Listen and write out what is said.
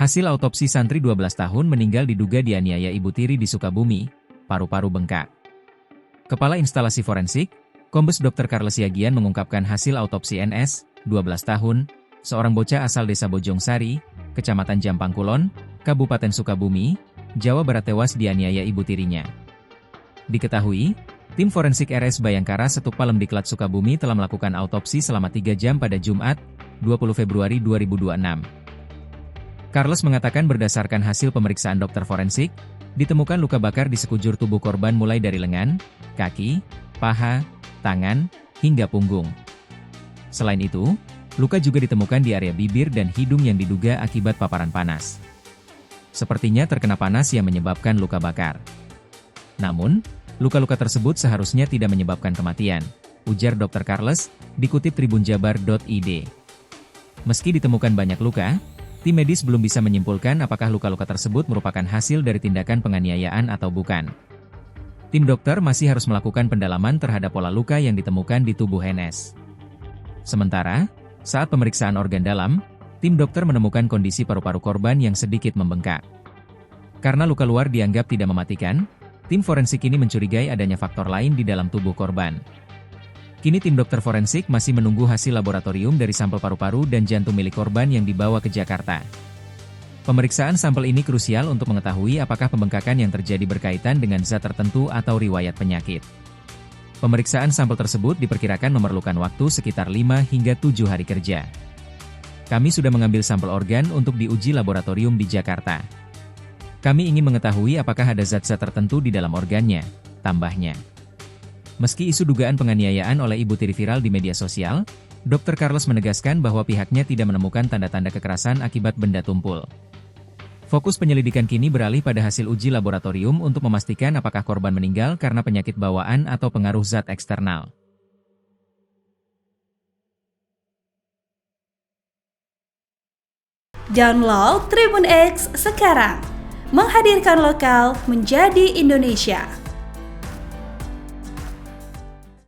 Hasil autopsi santri 12 tahun meninggal diduga dianiaya ibu tiri di Sukabumi, paru-paru bengkak. Kepala Instalasi Forensik, Kombes Dr. Carles Yagian mengungkapkan hasil autopsi NS, 12 tahun, seorang bocah asal desa Bojongsari, Kecamatan Jampang Kulon, Kabupaten Sukabumi, Jawa Barat tewas dianiaya ibu tirinya. Diketahui, tim forensik RS Bayangkara Setuk Palemdiklat Sukabumi telah melakukan autopsi selama 3 jam pada Jumat, 20 Februari 2026. Carles mengatakan berdasarkan hasil pemeriksaan dokter forensik, ditemukan luka bakar di sekujur tubuh korban mulai dari lengan, kaki, paha, tangan, hingga punggung. Selain itu, luka juga ditemukan di area bibir dan hidung yang diduga akibat paparan panas. Sepertinya terkena panas yang menyebabkan luka bakar. Namun, luka-luka tersebut seharusnya tidak menyebabkan kematian, ujar Dr. Carles, dikutip tribunjabar.id. Meski ditemukan banyak luka, tim medis belum bisa menyimpulkan apakah luka-luka tersebut merupakan hasil dari tindakan penganiayaan atau bukan. Tim dokter masih harus melakukan pendalaman terhadap pola luka yang ditemukan di tubuh NS. Sementara, saat pemeriksaan organ dalam, tim dokter menemukan kondisi paru-paru korban yang sedikit membengkak. Karena luka luar dianggap tidak mematikan, tim forensik ini mencurigai adanya faktor lain di dalam tubuh korban. Kini tim dokter forensik masih menunggu hasil laboratorium dari sampel paru-paru dan jantung milik korban yang dibawa ke Jakarta. Pemeriksaan sampel ini krusial untuk mengetahui apakah pembengkakan yang terjadi berkaitan dengan zat tertentu atau riwayat penyakit. Pemeriksaan sampel tersebut diperkirakan memerlukan waktu sekitar 5 hingga 7 hari kerja. Kami sudah mengambil sampel organ untuk diuji laboratorium di Jakarta. Kami ingin mengetahui apakah ada zat-zat tertentu di dalam organnya, tambahnya. Meski isu dugaan penganiayaan oleh ibu tiri viral di media sosial, Dr. Carles menegaskan bahwa pihaknya tidak menemukan tanda-tanda kekerasan akibat benda tumpul. Fokus penyelidikan kini beralih pada hasil uji laboratorium untuk memastikan apakah korban meninggal karena penyakit bawaan atau pengaruh zat eksternal. Download Tribun X sekarang, menghadirkan lokal menjadi Indonesia.